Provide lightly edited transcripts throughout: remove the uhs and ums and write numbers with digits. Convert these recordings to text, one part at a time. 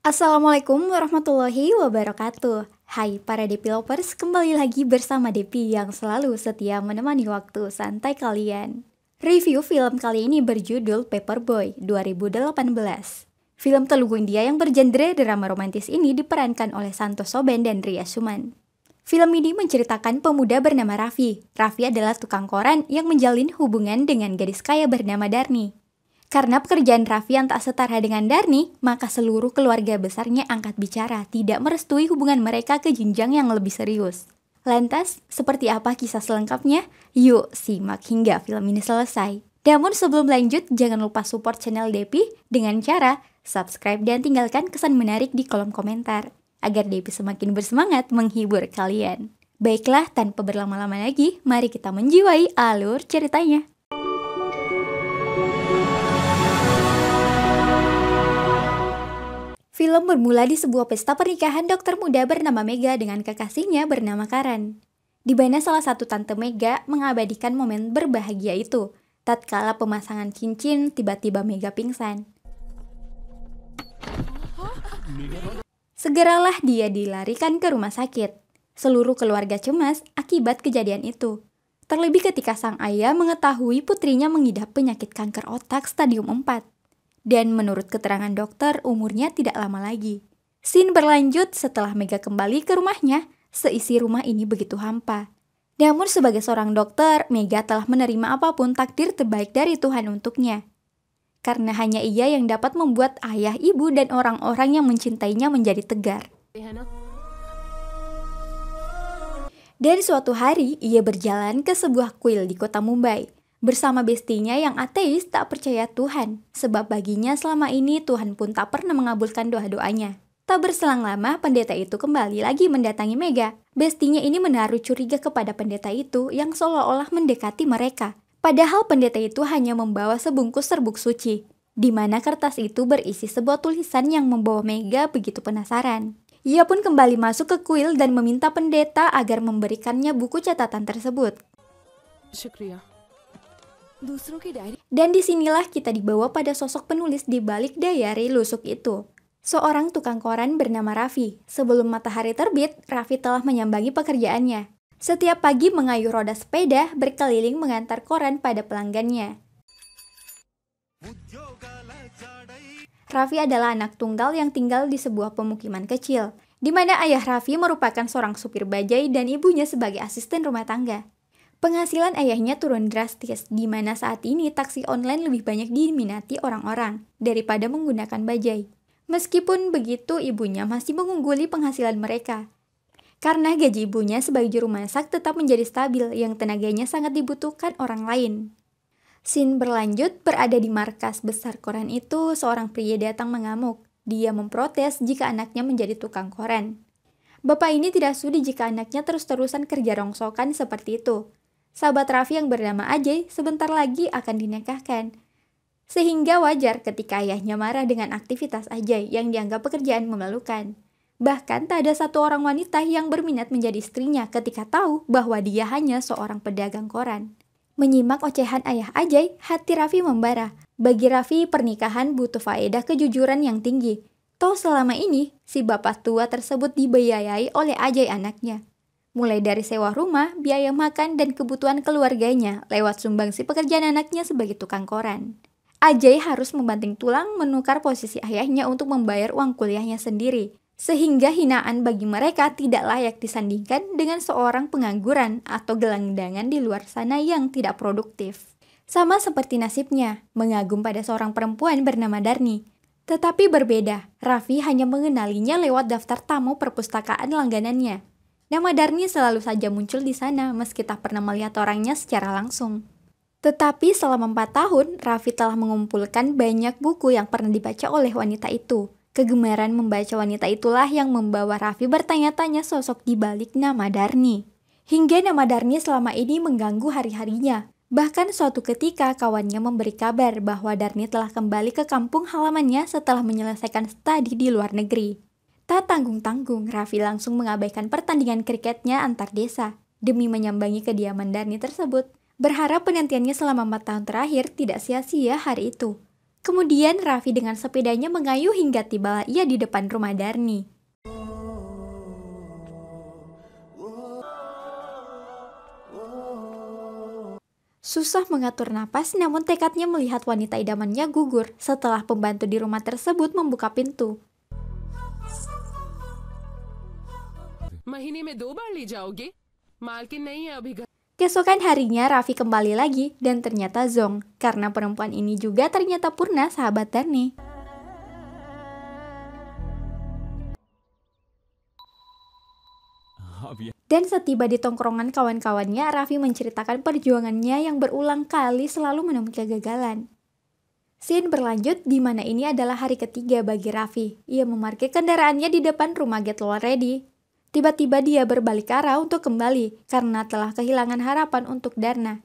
Assalamualaikum warahmatullahi wabarakatuh. Hai para developers, kembali lagi bersama Depi yang selalu setia menemani waktu santai kalian. Review film kali ini berjudul Paperboy 2018. Film Telugu India yang bergenre drama romantis ini diperankan oleh Santosh Soben dan Ria Suman. Film ini menceritakan pemuda bernama Raffi. Raffi adalah tukang koran yang menjalin hubungan dengan gadis kaya bernama Darni. Karena pekerjaan Raffi yang tak setara dengan Darni, maka seluruh keluarga besarnya angkat bicara tidak merestui hubungan mereka ke jenjang yang lebih serius. Lantas, seperti apa kisah selengkapnya? Yuk simak hingga film ini selesai. Namun sebelum lanjut, jangan lupa support channel Depi dengan cara subscribe dan tinggalkan kesan menarik di kolom komentar, agar Depi semakin bersemangat menghibur kalian. Baiklah, tanpa berlama-lama lagi, mari kita menjiwai alur ceritanya. Film bermula di sebuah pesta pernikahan dokter muda bernama Mega dengan kekasihnya bernama Karan. Di mana salah satu tante Mega mengabadikan momen berbahagia itu. Tatkala pemasangan cincin, tiba-tiba Mega pingsan. Segeralah dia dilarikan ke rumah sakit. Seluruh keluarga cemas akibat kejadian itu. Terlebih ketika sang ayah mengetahui putrinya mengidap penyakit kanker otak stadium 4. Dan menurut keterangan dokter, umurnya tidak lama lagi. Scene berlanjut setelah Mega kembali ke rumahnya, seisi rumah ini begitu hampa. Namun sebagai seorang dokter, Mega telah menerima apapun takdir terbaik dari Tuhan untuknya. Karena hanya ia yang dapat membuat ayah, ibu, dan orang-orang yang mencintainya menjadi tegar. Dari suatu hari, ia berjalan ke sebuah kuil di kota Mumbai. Bersama bestinya yang ateis tak percaya Tuhan, sebab baginya selama ini Tuhan pun tak pernah mengabulkan doa-doanya. Tak berselang lama, pendeta itu kembali lagi mendatangi Mega. Bestinya ini menaruh curiga kepada pendeta itu yang seolah-olah mendekati mereka. Padahal pendeta itu hanya membawa sebungkus serbuk suci, di mana kertas itu berisi sebuah tulisan yang membawa Mega begitu penasaran. Ia pun kembali masuk ke kuil dan meminta pendeta agar memberikannya buku catatan tersebut. Syukriya. Dan disinilah kita dibawa pada sosok penulis di balik diary lusuk itu. Seorang tukang koran bernama Raffi. Sebelum matahari terbit, Raffi telah menyambangi pekerjaannya. Setiap pagi mengayuh roda sepeda berkeliling mengantar koran pada pelanggannya. Raffi adalah anak tunggal yang tinggal di sebuah pemukiman kecil, di mana ayah Raffi merupakan seorang supir bajai dan ibunya sebagai asisten rumah tangga. Penghasilan ayahnya turun drastis, di mana saat ini taksi online lebih banyak diminati orang-orang daripada menggunakan bajai. Meskipun begitu, ibunya masih mengungguli penghasilan mereka. Karena gaji ibunya sebagai juru masak tetap menjadi stabil, yang tenaganya sangat dibutuhkan orang lain. Scene berlanjut berada di markas besar koran itu, seorang pria datang mengamuk. Dia memprotes jika anaknya menjadi tukang koran. Bapak ini tidak sudi jika anaknya terus-terusan kerja rongsokan seperti itu. Sahabat Raffi yang bernama Ajay sebentar lagi akan dinikahkan. Sehingga wajar ketika ayahnya marah dengan aktivitas Ajay yang dianggap pekerjaan memalukan. Bahkan tak ada satu orang wanita yang berminat menjadi istrinya ketika tahu bahwa dia hanya seorang pedagang koran. Menyimak ocehan ayah Ajay, hati Raffi membara. Bagi Raffi, pernikahan butuh faedah kejujuran yang tinggi. Toh selama ini, si bapak tua tersebut dibiayai oleh Ajay anaknya. Mulai dari sewa rumah, biaya makan, dan kebutuhan keluarganya lewat sumbangsi pekerjaan anaknya sebagai tukang koran. Ajay harus membanting tulang menukar posisi ayahnya untuk membayar uang kuliahnya sendiri, sehingga hinaan bagi mereka tidak layak disandingkan dengan seorang pengangguran atau gelandangan di luar sana yang tidak produktif. Sama seperti nasibnya, mengagum pada seorang perempuan bernama Darni. Tetapi berbeda, Raffi hanya mengenalinya lewat daftar tamu perpustakaan langganannya. Nama Darni selalu saja muncul di sana meski tak pernah melihat orangnya secara langsung. Tetapi selama 4 tahun, Raffi telah mengumpulkan banyak buku yang pernah dibaca oleh wanita itu. Kegemaran membaca wanita itulah yang membawa Raffi bertanya-tanya sosok di balik nama Darni. Hingga nama Darni selama ini mengganggu hari-harinya. Bahkan suatu ketika kawannya memberi kabar bahwa Darni telah kembali ke kampung halamannya setelah menyelesaikan studi di luar negeri. Tak tanggung-tanggung, Raffi langsung mengabaikan pertandingan kriketnya antar desa demi menyambangi kediaman Darni tersebut. Berharap penantiannya selama 4 tahun terakhir tidak sia-sia hari itu. Kemudian Raffi dengan sepedanya mengayuh hingga tibalah ia di depan rumah Darni. Susah mengatur napas, namun tekadnya melihat wanita idamannya gugur setelah pembantu di rumah tersebut membuka pintu. महीने में 2 बार ले जाओगे? मालकिन नहीं है अभी घर। Keesokan harinya Raffi kembali lagi dan ternyata zonk karena perempuan ini juga ternyata Purna, sahabat Darni. Dan setiba di tongkrongan kawan-kawannya, Raffi menceritakan perjuangannya yang berulang kali selalu menemui kegagalan. Scene berlanjut di mana ini adalah hari ketiga bagi Raffi. Ia memarkir kendaraannya di depan rumah Get Well Ready. Tiba-tiba dia berbalik arah untuk kembali karena telah kehilangan harapan untuk Darna.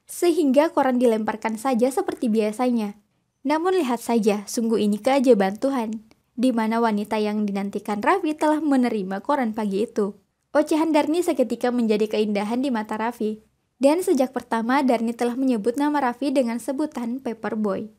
Sehingga koran dilemparkan saja seperti biasanya. Namun lihat saja, sungguh ini keajaiban Tuhan, di mana wanita yang dinantikan Raffi telah menerima koran pagi itu. Ocehan Darni seketika menjadi keindahan di mata Raffi. Dan sejak pertama Darni telah menyebut nama Raffi dengan sebutan Paperboy.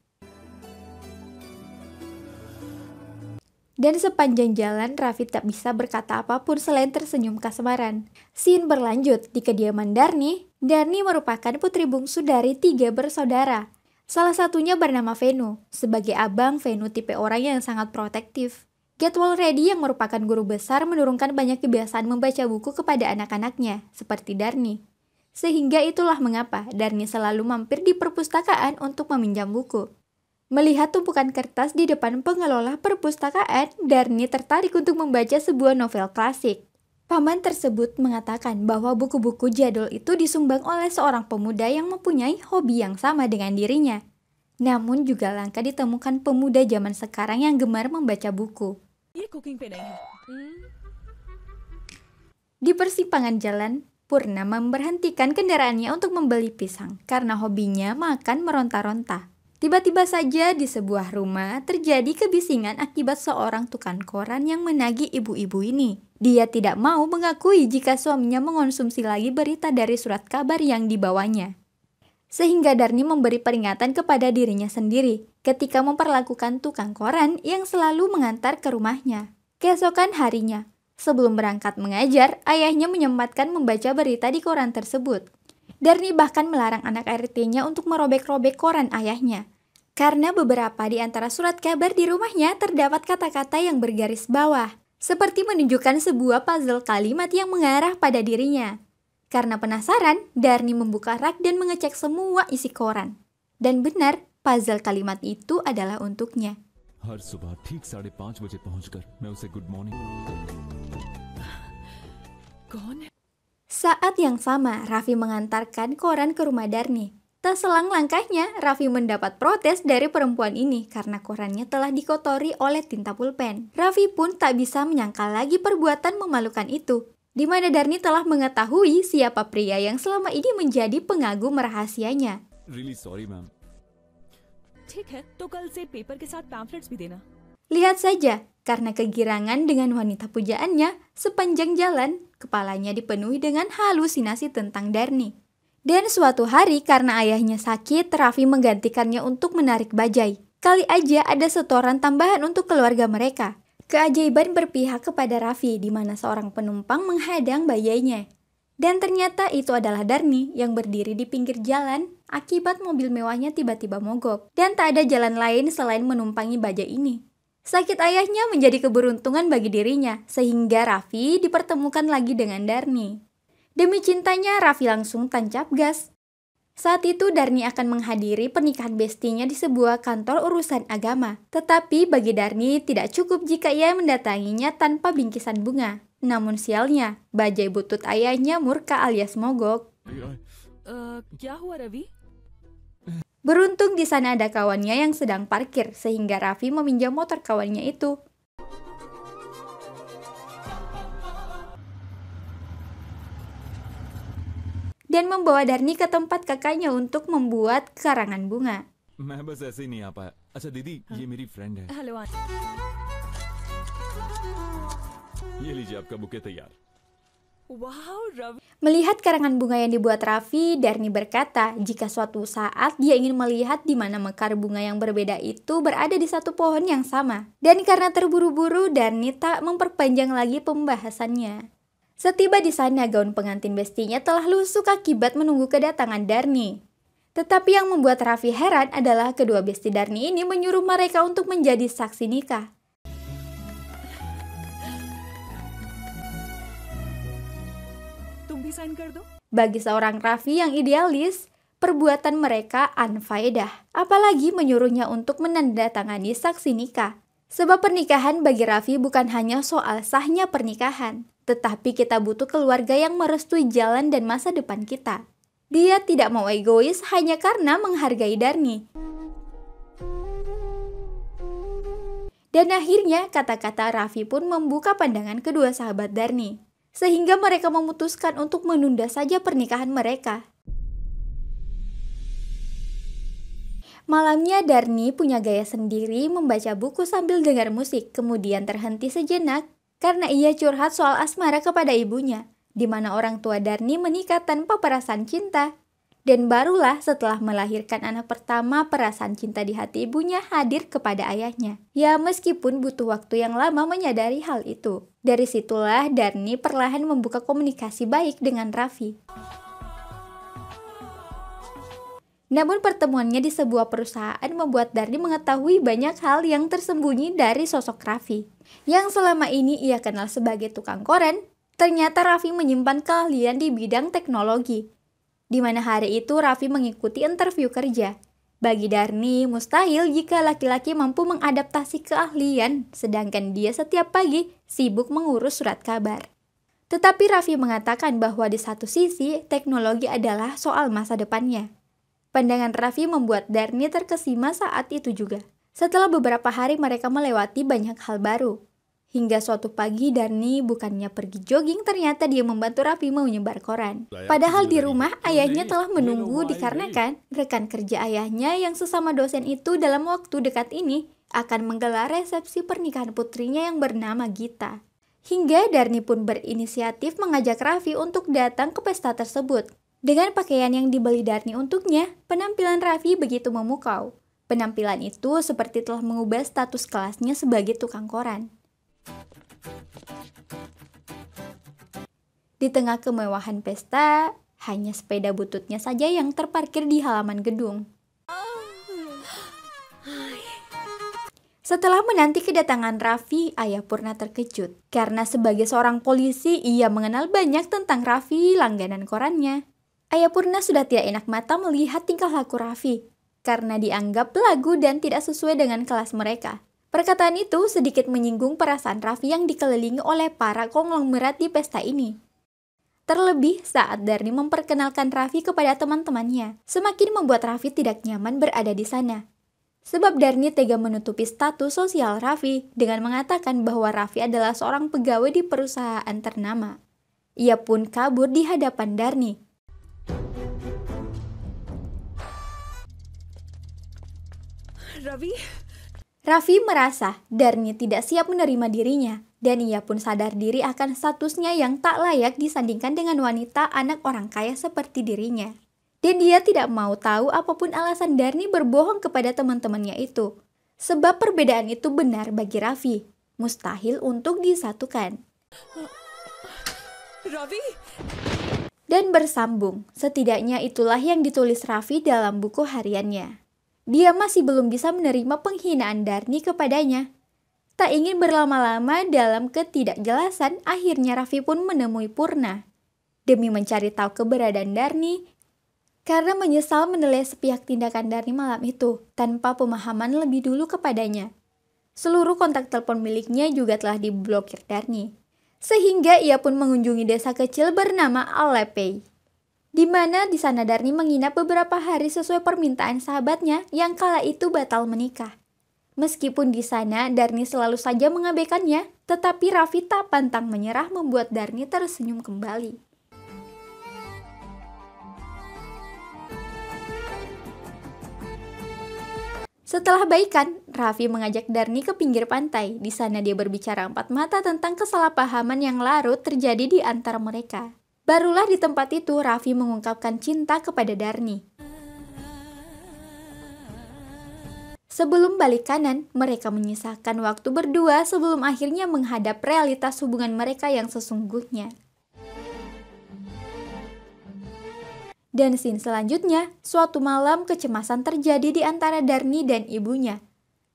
Dan sepanjang jalan, Raffi tak bisa berkata apapun selain tersenyum kasmaran. Scene berlanjut di kediaman Darni. Darni merupakan putri bungsu dari 3 bersaudara. Salah satunya bernama Venu. Sebagai abang, Venu tipe orang yang sangat protektif. Get Well Ready yang merupakan guru besar menurunkan banyak kebiasaan membaca buku kepada anak-anaknya, seperti Darni. Sehingga itulah mengapa Darni selalu mampir di perpustakaan untuk meminjam buku. Melihat tumpukan kertas di depan pengelola perpustakaan, Darni tertarik untuk membaca sebuah novel klasik. Paman tersebut mengatakan bahwa buku-buku jadul itu disumbang oleh seorang pemuda yang mempunyai hobi yang sama dengan dirinya. Namun juga langka ditemukan pemuda zaman sekarang yang gemar membaca buku. Di persimpangan jalan, Purna memberhentikan kendaraannya untuk membeli pisang karena hobinya makan meronta-ronta. Tiba-tiba saja di sebuah rumah terjadi kebisingan akibat seorang tukang koran yang menagih ibu-ibu ini. Dia tidak mau mengakui jika suaminya mengonsumsi lagi berita dari surat kabar yang dibawanya. Sehingga Darni memberi peringatan kepada dirinya sendiri ketika memperlakukan tukang koran yang selalu mengantar ke rumahnya. Keesokan harinya, sebelum berangkat mengajar, ayahnya menyempatkan membaca berita di koran tersebut. Darni bahkan melarang anak RT-nya untuk merobek-robek koran ayahnya. Karena beberapa di antara surat kabar di rumahnya terdapat kata-kata yang bergaris bawah, seperti menunjukkan sebuah puzzle kalimat yang mengarah pada dirinya. Karena penasaran, Darni membuka rak dan mengecek semua isi koran. Dan benar, puzzle kalimat itu adalah untuknya. हर सुबह ठीक 5:30 बजे पहुंचकर मैं उसे good morning. कौन है? Saat yang sama, Raffi mengantarkan koran ke rumah Darni. Tak selang langkahnya, Raffi mendapat protes dari perempuan ini karena korannya telah dikotori oleh tinta pulpen. Raffi pun tak bisa menyangkal lagi perbuatan memalukan itu, di mana Darni telah mengetahui siapa pria yang selama ini menjadi pengagum rahasianya. Really sorry, ma'am. ठीक है, तो कल से पेपर के साथ पैम्फलेट्स भी देना. Lihat saja, karena kegirangan dengan wanita pujaannya, sepanjang jalan, kepalanya dipenuhi dengan halusinasi tentang Darni. Dan suatu hari karena ayahnya sakit, Raffi menggantikannya untuk menarik bajai. Kali aja ada setoran tambahan untuk keluarga mereka. Keajaiban berpihak kepada Raffi, di mana seorang penumpang menghadang bajainya. Dan ternyata itu adalah Darni yang berdiri di pinggir jalan akibat mobil mewahnya tiba-tiba mogok. Dan tak ada jalan lain selain menumpangi bajai ini. Sakit ayahnya menjadi keberuntungan bagi dirinya, sehingga Raffi dipertemukan lagi dengan Darni. Demi cintanya, Raffi langsung tancap gas. Saat itu Darni akan menghadiri pernikahan bestinya di sebuah kantor urusan agama. Tetapi bagi Darni tidak cukup jika ia mendatanginya tanpa bingkisan bunga. Namun sialnya, bajai butut ayahnya murka alias mogok. क्या हुआ Ravi? Beruntung di sana ada kawannya yang sedang parkir, sehingga Raffi meminjam motor kawannya itu. Dan membawa Darni ke tempat kakaknya untuk membuat karangan bunga. मैं बस ऐसे ही नहीं आ पाया। अच्छा दीदी, ये मेरी फ्रेंड है। हेलो ये लीजिए आपका बुके तैयार। Wow, Ravi. Melihat karangan bunga yang dibuat Raffi, Darni berkata jika suatu saat dia ingin melihat di mana mekar bunga yang berbeda itu berada di satu pohon yang sama. Dan karena terburu-buru, Darni tak memperpanjang lagi pembahasannya. Setiba di sana, gaun pengantin bestinya telah lusuh akibat menunggu kedatangan Darni. Tetapi yang membuat Raffi heran adalah kedua besti Darni ini menyuruh mereka untuk menjadi saksi nikah. तुम भी साइन कर दो. Bagi seorang Raffi yang idealis, perbuatan mereka anfaedah. Apalagi menyuruhnya untuk menandatangani saksi nikah. Sebab pernikahan bagi Raffi bukan hanya soal sahnya pernikahan, tetapi kita butuh keluarga yang merestui jalan dan masa depan kita. Dia tidak mau egois hanya karena menghargai Darni. Dan akhirnya kata-kata Raffi pun membuka pandangan kedua sahabat Darni. Sehingga mereka memutuskan untuk menunda saja pernikahan mereka. Malamnya Darni punya gaya sendiri membaca buku sambil dengar musik, kemudian terhenti sejenak karena ia curhat soal asmara kepada ibunya, di mana orang tua Darni menikah tanpa perasaan cinta. Dan barulah setelah melahirkan anak pertama, perasaan cinta di hati ibunya hadir kepada ayahnya. Ya, meskipun butuh waktu yang lama menyadari hal itu. Dari situlah Darni perlahan membuka komunikasi baik dengan Raffi. Namun pertemuannya di sebuah perusahaan membuat Darni mengetahui banyak hal yang tersembunyi dari sosok Raffi. Yang selama ini ia kenal sebagai tukang koran, ternyata Raffi menyimpan keahlian di bidang teknologi. Di mana hari itu Raffi mengikuti interview kerja. Bagi Darni, mustahil jika laki-laki mampu mengadaptasi keahlian, sedangkan dia setiap pagi sibuk mengurus surat kabar. Tetapi Raffi mengatakan bahwa di satu sisi, teknologi adalah soal masa depannya. Pandangan Raffi membuat Darni terkesima saat itu juga. Setelah beberapa hari mereka melewati banyak hal baru. Hingga suatu pagi Darni bukannya pergi jogging, ternyata dia membantu Raffi menyebar koran. Padahal di rumah ayahnya telah menunggu dikarenakan rekan kerja ayahnya yang sesama dosen itu dalam waktu dekat ini akan menggelar resepsi pernikahan putrinya yang bernama Gita. Hingga Darni pun berinisiatif mengajak Raffi untuk datang ke pesta tersebut. Dengan pakaian yang dibeli Darni untuknya, penampilan Raffi begitu memukau. Penampilan itu seperti telah mengubah status kelasnya sebagai tukang koran. Di tengah kemewahan pesta, hanya sepeda bututnya saja yang terparkir di halaman gedung. Setelah menanti kedatangan Raffi, Ayah Purna terkejut. Karena sebagai seorang polisi, ia mengenal banyak tentang Raffi, langganan korannya. Ayah Purna sudah tidak enak mata melihat tingkah laku Raffi, karena dianggap belagu dan tidak sesuai dengan kelas mereka. Perkataan itu sedikit menyinggung perasaan Raffi yang dikelilingi oleh para konglomerat di pesta ini. Terlebih saat Darni memperkenalkan Raffi kepada teman-temannya, semakin membuat Raffi tidak nyaman berada di sana. Sebab Darni tega menutupi status sosial Raffi dengan mengatakan bahwa Raffi adalah seorang pegawai di perusahaan ternama. Ia pun kabur di hadapan Darni. Raffi merasa Darni tidak siap menerima dirinya, dan ia pun sadar diri akan statusnya yang tak layak disandingkan dengan wanita anak orang kaya seperti dirinya. Dan dia tidak mau tahu apapun alasan Darni berbohong kepada teman-temannya itu. Sebab perbedaan itu benar bagi Raffi, mustahil untuk disatukan. Dan bersambung, setidaknya itulah yang ditulis Raffi dalam buku hariannya. Dia masih belum bisa menerima penghinaan Darni kepadanya. Tak ingin berlama-lama dalam ketidakjelasan, akhirnya Raffi pun menemui Purna. Demi mencari tahu keberadaan Darni, karena menyesal menilai sepihak tindakan Darni malam itu, tanpa pemahaman lebih dulu kepadanya. Seluruh kontak telepon miliknya juga telah diblokir Darni. Sehingga ia pun mengunjungi desa kecil bernama Alepei. Di mana di sana Darni menginap beberapa hari sesuai permintaan sahabatnya yang kala itu batal menikah. Meskipun di sana Darni selalu saja mengabaikannya, tetapi Raffi tak pantang menyerah membuat Darni tersenyum kembali. Setelah baikan, Raffi mengajak Darni ke pinggir pantai. Di sana dia berbicara empat mata tentang kesalahpahaman yang larut terjadi di antara mereka. Barulah di tempat itu Raffi mengungkapkan cinta kepada Darni. Sebelum balik kanan, mereka menyisakan waktu berdua sebelum akhirnya menghadap realitas hubungan mereka yang sesungguhnya. Dan scene selanjutnya, suatu malam kecemasan terjadi di antara Darni dan ibunya.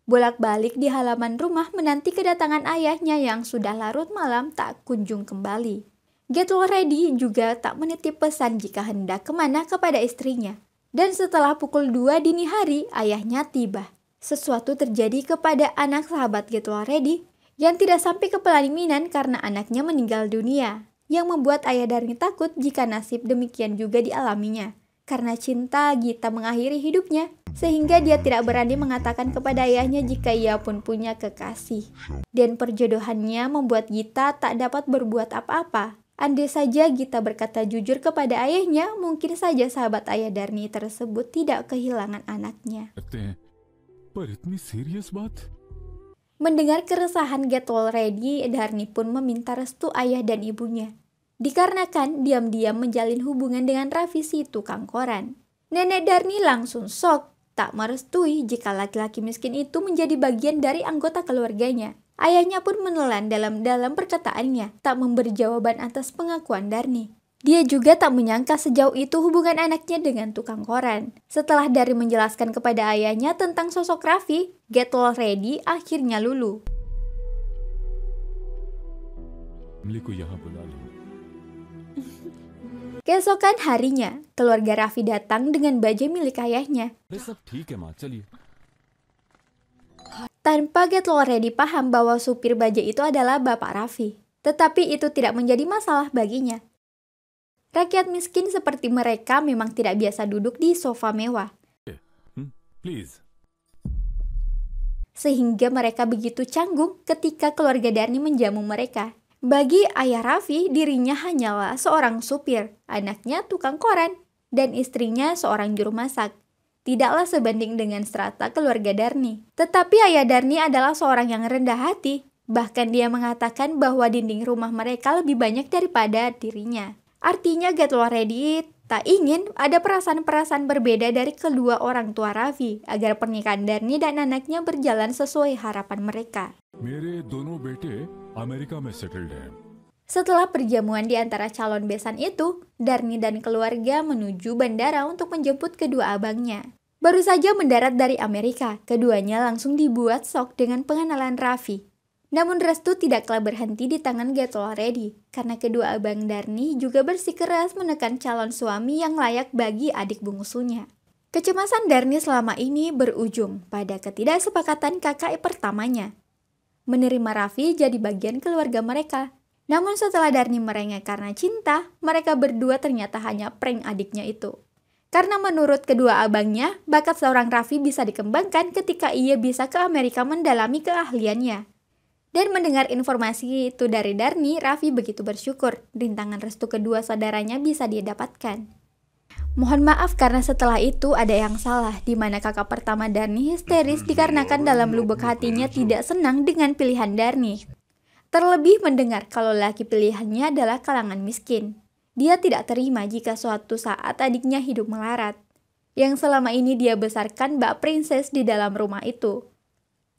Bolak-balik di halaman rumah menanti kedatangan ayahnya yang sudah larut malam tak kunjung kembali. Get Well Ready juga tak menitip pesan jika hendak kemana kepada istrinya. Dan setelah pukul 2 dini hari, ayahnya tiba. Sesuatu terjadi kepada anak sahabat Get Well Ready yang tidak sampai ke pelaminan karena anaknya meninggal dunia. Yang membuat ayah Darni takut jika nasib demikian juga dialaminya. Karena cinta, Gita mengakhiri hidupnya, sehingga dia tidak berani mengatakan kepada ayahnya jika ia pun punya kekasih. Dan perjodohannya membuat Gita tak dapat berbuat apa-apa. Andai saja Gita berkata jujur kepada ayahnya, mungkin saja sahabat ayah Darni tersebut tidak kehilangan anaknya. Mendengar keresahan Get Well Ready, Darni pun meminta restu ayah dan ibunya. Dikarenakan diam-diam menjalin hubungan dengan Raffi si tukang koran. Nenek Darni langsung shock, tak merestui jika laki-laki miskin itu menjadi bagian dari anggota keluarganya. Ayahnya pun menelan dalam-dalam perkataannya, tak memberi jawaban atas pengakuan Darni. Dia juga tak menyangka sejauh itu hubungan anaknya dengan tukang koran. Setelah Darni menjelaskan kepada ayahnya tentang sosok Raffi, Get Well Ready akhirnya luluh. Keesokan harinya, keluarga Raffi datang dengan bajai milik ayahnya. Tanpa Get Well Ready paham bahwa supir bajai itu adalah bapak Raffi. Tetapi itu tidak menjadi masalah baginya. Rakyat miskin seperti mereka memang tidak biasa duduk di sofa mewah. Sehingga mereka begitu canggung ketika keluarga Darni menjamu mereka. Bagi ayah Raffi, dirinya hanyalah seorang supir, anaknya tukang koran, dan istrinya seorang juru masak. Tidaklah sebanding dengan strata keluarga Darni. Tetapi ayah Darni adalah seorang yang rendah hati. Bahkan dia mengatakan bahwa dinding rumah mereka lebih banyak daripada dirinya. Artinya Get Well Ready tak ingin ada perasaan-perasaan berbeda dari kedua orang tua Raffi agar pernikahan Darni dan anaknya berjalan sesuai harapan mereka. Setelah perjamuan di antara calon besan itu, Darni dan keluarga menuju bandara untuk menjemput kedua abangnya. Baru saja mendarat dari Amerika, keduanya langsung dibuat shock dengan pengenalan Raffi. Namun restu tidaklah berhenti di tangan Get Well Ready, karena kedua abang Darni juga bersikeras menekan calon suami yang layak bagi adik bungsunya. Kecemasan Darni selama ini berujung pada ketidaksepakatan kakak pertamanya. Menerima Raffi jadi bagian keluarga mereka. Namun setelah Darni merengek karena cinta, mereka berdua ternyata hanya prank adiknya itu. Karena menurut kedua abangnya, bakat seorang Raffi bisa dikembangkan ketika ia bisa ke Amerika mendalami keahliannya. Dan mendengar informasi itu dari Darni, Raffi begitu bersyukur rintangan restu kedua saudaranya bisa dia dapatkan. Mohon maaf karena setelah itu ada yang salah, di mana kakak pertama Darni histeris dikarenakan dalam lubuk hatinya tidak senang dengan pilihan Darni. Terlebih mendengar kalau laki pilihannya adalah kalangan miskin. Dia tidak terima jika suatu saat adiknya hidup melarat, yang selama ini dia besarkan bak princess di dalam rumah itu.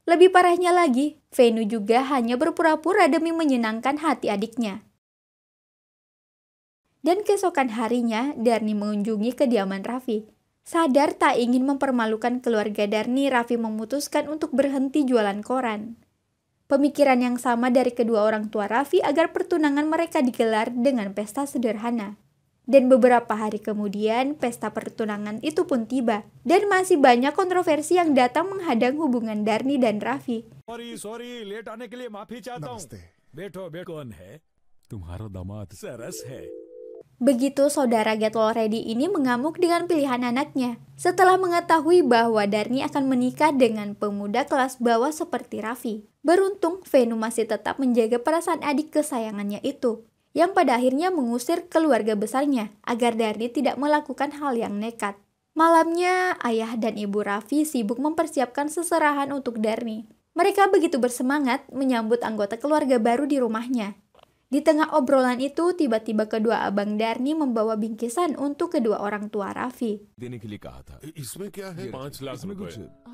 Lebih parahnya lagi, Venu juga hanya berpura-pura demi menyenangkan hati adiknya. Dan keesokan harinya, Darni mengunjungi kediaman Raffi. Sadar tak ingin mempermalukan keluarga Darni, Raffi memutuskan untuk berhenti jualan koran. Pemikiran yang sama dari kedua orang tua Raffi agar pertunangan mereka digelar dengan pesta sederhana. Dan beberapa hari kemudian, pesta pertunangan itu pun tiba. Dan masih banyak kontroversi yang datang menghadang hubungan Darni dan Raffi. Sorry, late आने के लिए माफी चाहता हूँ. बैठो, कौन है? तुम्हारा दामाद सरस है. Begitu saudara Get Well Ready ini mengamuk dengan pilihan anaknya. Setelah mengetahui bahwa Darni akan menikah dengan pemuda kelas bawah seperti Raffi. Beruntung, Venu masih tetap menjaga perasaan adik kesayangannya itu, yang pada akhirnya mengusir keluarga besarnya agar Darni tidak melakukan hal yang nekat. Malamnya, ayah dan ibu Raffi sibuk mempersiapkan seserahan untuk Darni. Mereka begitu bersemangat menyambut anggota keluarga baru di rumahnya. Di tengah obrolan itu, tiba-tiba kedua abang Darni membawa bingkisan untuk kedua orang tua Raffi. देने के लिए कहा था इसमें क्या है? 5 लाख इसमें कुछ रुपए।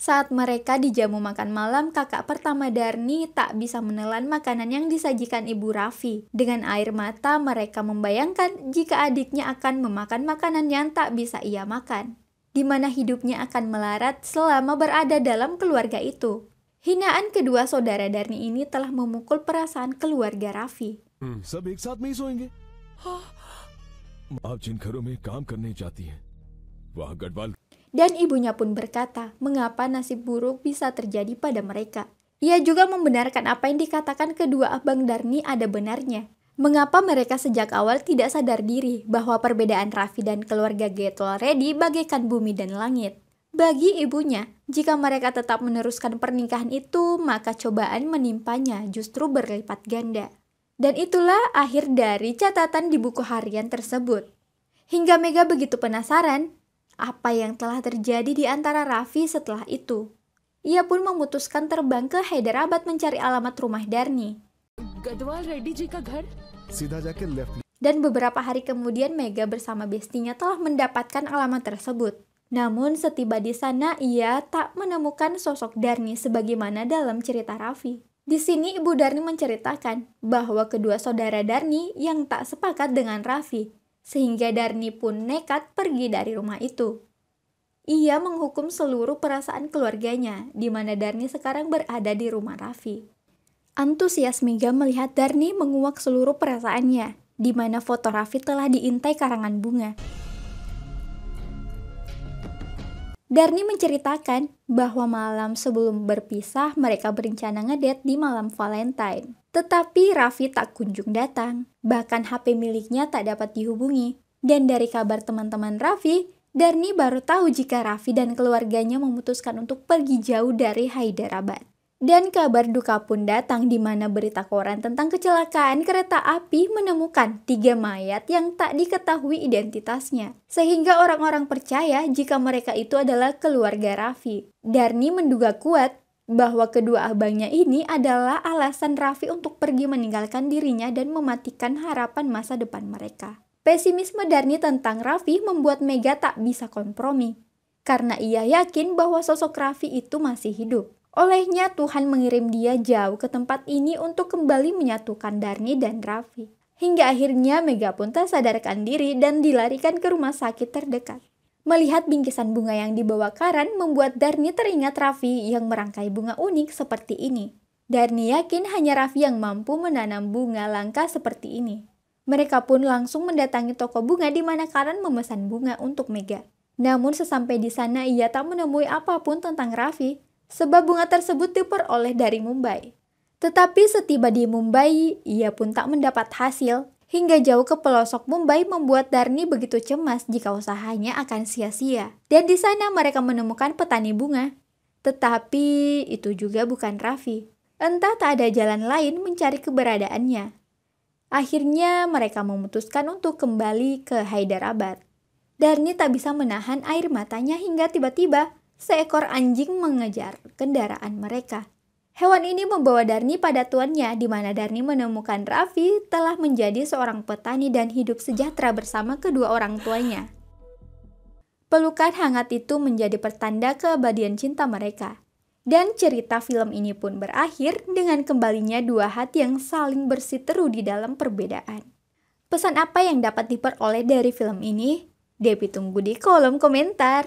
Saat mereka dijamu makan malam, kakak pertama Darni tak bisa menelan makanan yang disajikan ibu Raffi. Dengan air mata, mereka membayangkan jika adiknya akan memakan makanan yang tak bisa ia makan, di mana hidupnya akan melarat selama berada dalam keluarga itu. Hinaan kedua saudara Darni ini telah memukul perasaan keluarga Raffi. सब एक साथ में ही सोएंगे आप जिन घरों में काम करने जाती हैं वहाँ Garhwal Dan ibunya pun berkata, mengapa nasib buruk bisa terjadi pada mereka. Ia juga membenarkan apa yang dikatakan kedua abang Darni ada benarnya. Mengapa mereka sejak awal tidak sadar diri bahwa perbedaan Raffi dan keluarga Getolredi bagaikan bumi dan langit. Bagi ibunya, jika mereka tetap meneruskan pernikahan itu, maka cobaan menimpanya justru berlipat ganda. Dan itulah akhir dari catatan di buku harian tersebut. Hingga Mega begitu penasaran, apa yang telah terjadi di antara Raffi setelah itu. Ia pun memutuskan terbang ke Hyderabad mencari alamat rumah Darni. Garhwal रेड्डी जी का घर? सीधा जाके left. Dan beberapa hari kemudian Mega bersama bestinya telah mendapatkan alamat tersebut. Namun setiba di sana ia tak menemukan sosok Darni sebagaimana dalam cerita Raffi. Di sini ibu Darni menceritakan bahwa kedua saudara Darni yang tak sepakat dengan Raffi, sehingga Darni pun nekat pergi dari rumah itu. Ia menghukum seluruh perasaan keluarganya, di mana Darni sekarang berada di rumah Raffi. Antusias Mega melihat Darni menguak seluruh perasaannya, di mana foto Raffi telah diintai karangan bunga. Darni menceritakan bahwa malam sebelum berpisah mereka berencana ngedate di malam Valentine. Tetapi Raffi tak kunjung datang, bahkan HP miliknya tak dapat dihubungi. Dan dari kabar teman-teman Raffi, Darni baru tahu jika Raffi dan keluarganya memutuskan untuk pergi jauh dari Hyderabad. Dan kabar duka pun datang di mana berita koran tentang kecelakaan kereta api menemukan 3 mayat yang tak diketahui identitasnya. Sehingga orang-orang percaya jika mereka itu adalah keluarga Raffi. Darni menduga kuat bahwa kedua abangnya ini adalah alasan Raffi untuk pergi meninggalkan dirinya dan mematikan harapan masa depan mereka. Pesimisme Darni tentang Raffi membuat Mega tak bisa kompromi, karena ia yakin bahwa sosok Raffi itu masih hidup. Olehnya Tuhan mengirim dia jauh ke tempat ini untuk kembali menyatukan Darni dan Raffi. Hingga akhirnya Mega pun tak sadarkan diri dan dilarikan ke rumah sakit terdekat. Melihat bingkisan bunga yang dibawa Karan membuat Darni teringat Raffi yang merangkai bunga unik seperti ini. Darni yakin hanya Raffi yang mampu menanam bunga langka seperti ini. Mereka pun langsung mendatangi toko bunga di mana Karan memesan bunga untuk Mega. Namun sesampai di sana ia tak menemui apapun tentang Raffi, sebab bunga tersebut diperoleh dari Mumbai. Tetapi setiba di Mumbai, ia pun tak mendapat hasil. Hingga jauh ke pelosok Mumbai membuat Darni begitu cemas jika usahanya akan sia-sia. Dan di sana mereka menemukan petani bunga. Tetapi itu juga bukan Raffi. Entah tak ada jalan lain mencari keberadaannya. Akhirnya mereka memutuskan untuk kembali ke Hyderabad. Darni tak bisa menahan air matanya hingga tiba-tiba seekor anjing mengejar kendaraan mereka. Hewan ini membawa Darni pada tuannya, di mana Darni menemukan Raffi telah menjadi seorang petani dan hidup sejahtera bersama kedua orang tuanya. Pelukan hangat itu menjadi pertanda keabadian cinta mereka. Dan cerita film ini pun berakhir dengan kembalinya dua hati yang saling bersiteru di dalam perbedaan. Pesan apa yang dapat diperoleh dari film ini? Debbie tunggu di kolom komentar.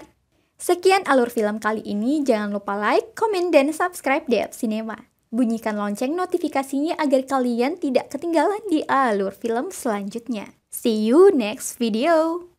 Sekian alur film kali ini, jangan lupa like, komen, dan subscribe Dev Cinema. Bunyikan lonceng notifikasinya agar kalian tidak ketinggalan di alur film selanjutnya. See you next video!